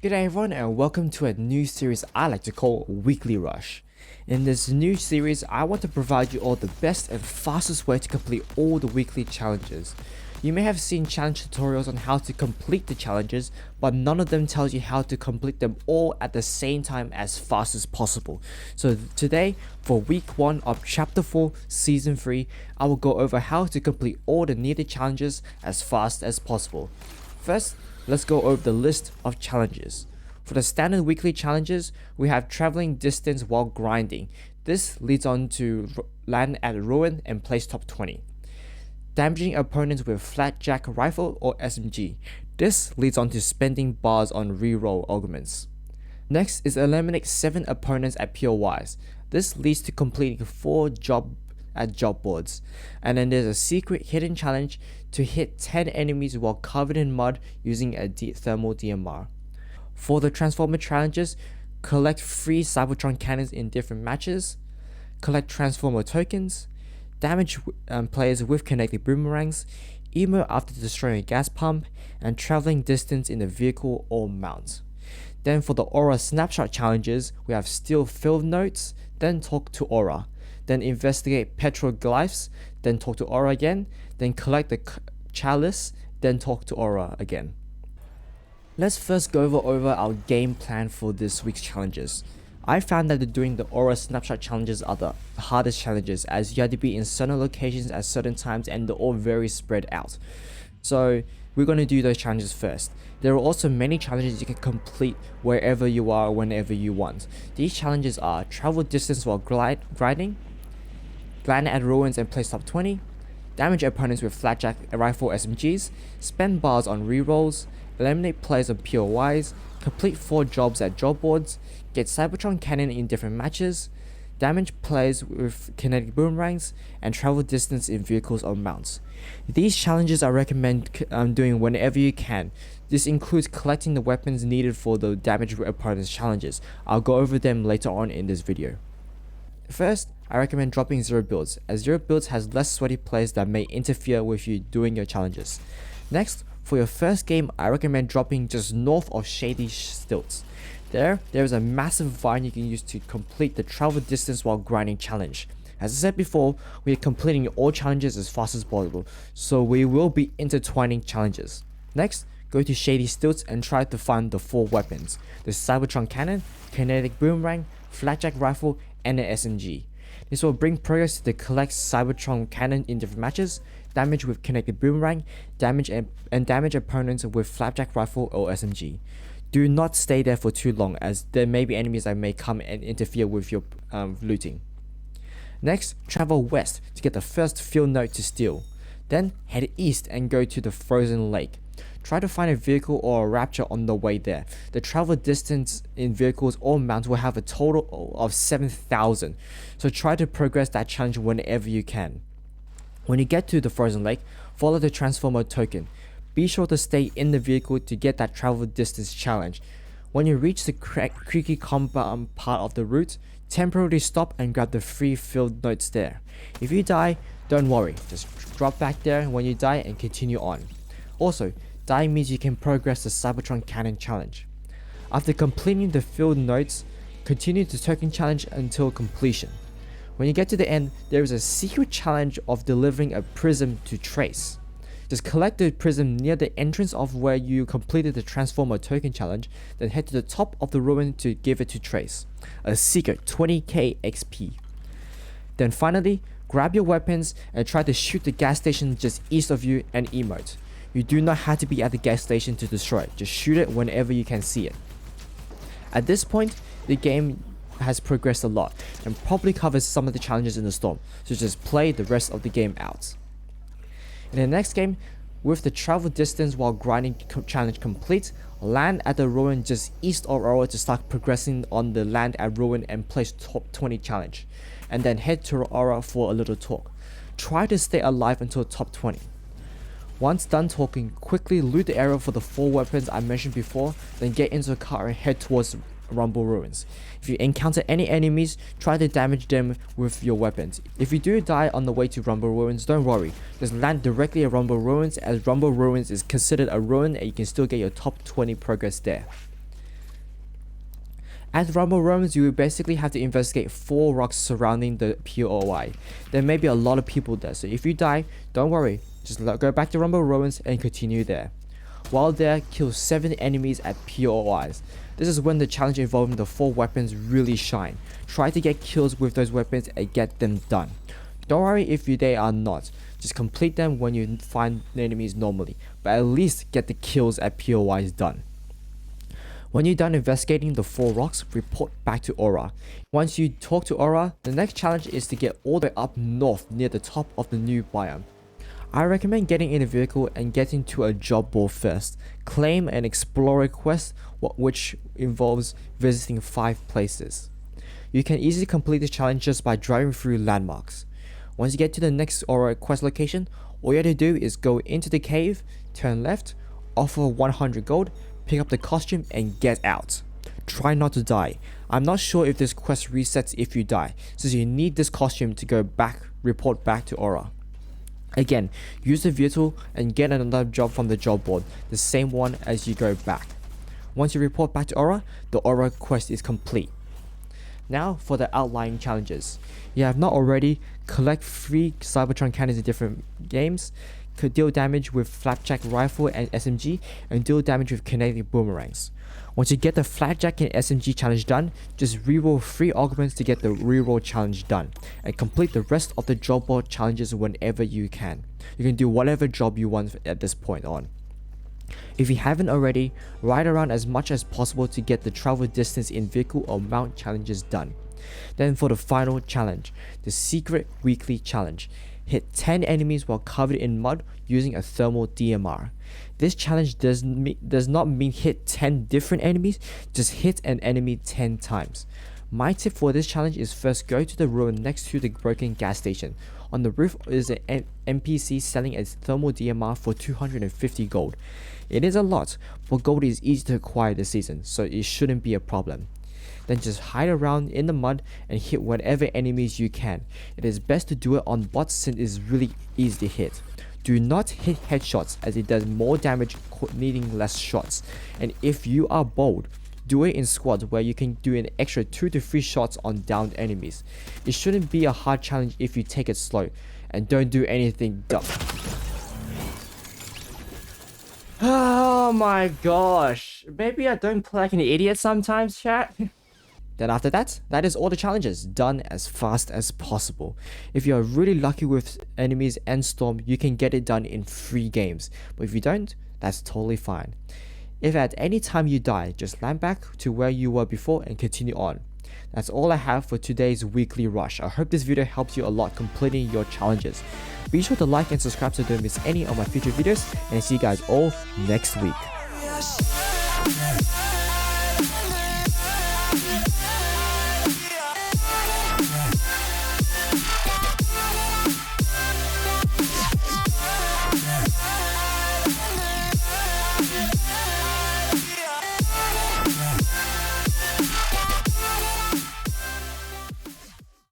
G'day everyone and welcome to a new series I like to call Weekly Rush. In this new series, I want to provide you all the best and fastest way to complete all the weekly challenges. You may have seen challenge tutorials on how to complete the challenges, but none of them tells you how to complete them all at the same time as fast as possible. So today, for week 1 of chapter 4 season 3, I will go over how to complete all the needed challenges as fast as possible. First, let's go over the list of challenges. For the standard weekly challenges, we have traveling distance while grinding. This leads on to land at a ruin and place top 20. Damaging opponents with flatjack rifle or SMG. This leads on to spending bars on reroll augments. Next is eliminate 7 opponents at POIs. This leads to completing 4 job boards. And then there's a secret hidden challenge to hit 10 enemies while covered in mud using a thermal DMR. For the Transformer challenges, collect 3 Cybertron cannons in different matches, collect Transformer tokens, damage players with kinetic boomerangs, emo after destroying a gas pump, and traveling distance in a vehicle or mount. Then for the Aura snapshot challenges, we have steal field notes, then talk to Aura, then investigate petroglyphs, then talk to Aura again, then collect the chalice, then talk to Aura again. Let's first go over our game plan for this week's challenges. I found that doing the Aura snapshot challenges are the hardest challenges, as you have to be in certain locations at certain times and they're all very spread out. So we're going to do those challenges first. There are also many challenges you can complete wherever you are, whenever you want. These challenges are travel distance while grinding, land at ruins and place top 20, damage opponents with flatjack rifle SMGs, spend bars on rerolls, eliminate players on POIs, complete 4 jobs at job boards, get Cybertron cannon in different matches, damage players with kinetic boomerangs, and travel distance in vehicles or mounts. These challenges I recommend doing whenever you can. This includes collecting the weapons needed for the damage opponents challenges. I'll go over them later on in this video. First, I recommend dropping 0 builds, as 0 builds has less sweaty players that may interfere with you doing your challenges. Next, for your first game, I recommend dropping just north of Shady Stilts. There is a massive vine you can use to complete the travel distance while grinding challenge. As I said before, we are completing all challenges as fast as possible, so we will be intertwining challenges. Next, go to Shady Stilts and try to find the 4 weapons: the Cybertron cannon, kinetic boomerang, flatjack rifle, and an SMG. This will bring progress to the collect Cybertron cannon in different matches, damage with kinetic boomerang, damage opponents with flapjack rifle or SMG. Do not stay there for too long, as there may be enemies that may come and interfere with your looting. Next, travel west to get the first field note to steal. Then head east and go to the frozen lake. Try to find a vehicle or a rapture on the way there. The travel distance in vehicles or mounts will have a total of 7,000, so try to progress that challenge whenever you can. When you get to the frozen lake, follow the Transformer token. Be sure to stay in the vehicle to get that travel distance challenge. When you reach the creaky compound part of the route, temporarily stop and grab the 3 field notes there. If you die, don't worry, just drop back there when you die and continue on. Also, dying means you can progress the Cybertron cannon challenge. After completing the field notes, continue the token challenge until completion. When you get to the end, there is a secret challenge of delivering a prism to Trace. Just collect the prism near the entrance of where you completed the Transformer token challenge, then head to the top of the ruin to give it to Trace. A secret 20k XP. Then finally, grab your weapons and try to shoot the gas station just east of you and emote. You do not have to be at the gas station to destroy it, just shoot it whenever you can see it. At this point, the game has progressed a lot and probably covers some of the challenges in the storm, so just play the rest of the game out. In the next game, with the travel distance while grinding challenge complete, land at the ruin just east of Aura to start progressing on the land at ruin and place top 20 challenge, and then head to Aura for a little talk. Try to stay alive until top 20. Once done talking, quickly loot the area for the 4 weapons I mentioned before, then get into a car and head towards Rumble Ruins. If you encounter any enemies, try to damage them with your weapons. If you do die on the way to Rumble Ruins, don't worry, just land directly at Rumble Ruins, as Rumble Ruins is considered a ruin and you can still get your top 20 progress there. At Rumble Rooms, you will basically have to investigate 4 rocks surrounding the POI. There may be a lot of people there, so if you die, don't worry, just go back to Rumble Ruins and continue there. While there, kill 7 enemies at POIs. This is when the challenge involving the 4 weapons really shine. Try to get kills with those weapons and get them done. Don't worry if they are not, just complete them when you find the enemies normally, but at least get the kills at POIs done. When you're done investigating the 4 rocks, report back to Aura. Once you talk to Aura, the next challenge is to get all the way up north near the top of the new biome. I recommend getting in a vehicle and getting to a job board first. Claim an explorer quest, which involves visiting 5 places. You can easily complete this challenge just by driving through landmarks. Once you get to the next Aura quest location, all you have to do is go into the cave, turn left, offer 100 gold, pick up the costume and get out. Try not to die. I'm not sure if this quest resets if you die, since you need this costume to go back, report back to Aura. Again, use the vehicle and get another job from the job board, the same one as you go back. Once you report back to Aura, the Aura quest is complete. Now for the outlying challenges. You have not already, collect 3 Cybertron cannons in different games, could deal damage with Flapjack Rifle and SMG, and deal damage with kinetic boomerangs. Once you get the Flapjack and SMG challenge done, just reroll 3 augments to get the reroll challenge done, and complete the rest of the job board challenges whenever you can. You can do whatever job you want at this point on. If you haven't already, ride around as much as possible to get the travel distance in vehicle or mount challenges done. Then for the final challenge, the secret weekly challenge. Hit 10 enemies while covered in mud using a thermal DMR. This challenge does not mean hit 10 different enemies, just hit an enemy 10 times. My tip for this challenge is first go to the ruin next to the broken gas station. On the roof is an NPC selling a thermal DMR for 250 gold. It is a lot, but gold is easy to acquire this season, so it shouldn't be a problem. Then just hide around in the mud and hit whatever enemies you can. It is best to do it on bots since it is really easy to hit. Do not hit headshots as it does more damage needing less shots. And if you are bold, do it in squads where you can do an extra 2 to 3 shots on downed enemies. It shouldn't be a hard challenge if you take it slow and don't do anything dumb. Oh my gosh, maybe I don't play like an idiot sometimes, chat. Then after that, that is all the challenges, done as fast as possible. If you are really lucky with enemies and Storm, you can get it done in 3 games. But if you don't, that's totally fine. If at any time you die, just land back to where you were before and continue on. That's all I have for today's weekly rush. I hope this video helps you a lot completing your challenges. Be sure to like and subscribe so you don't miss any of my future videos, and I see you guys all next week.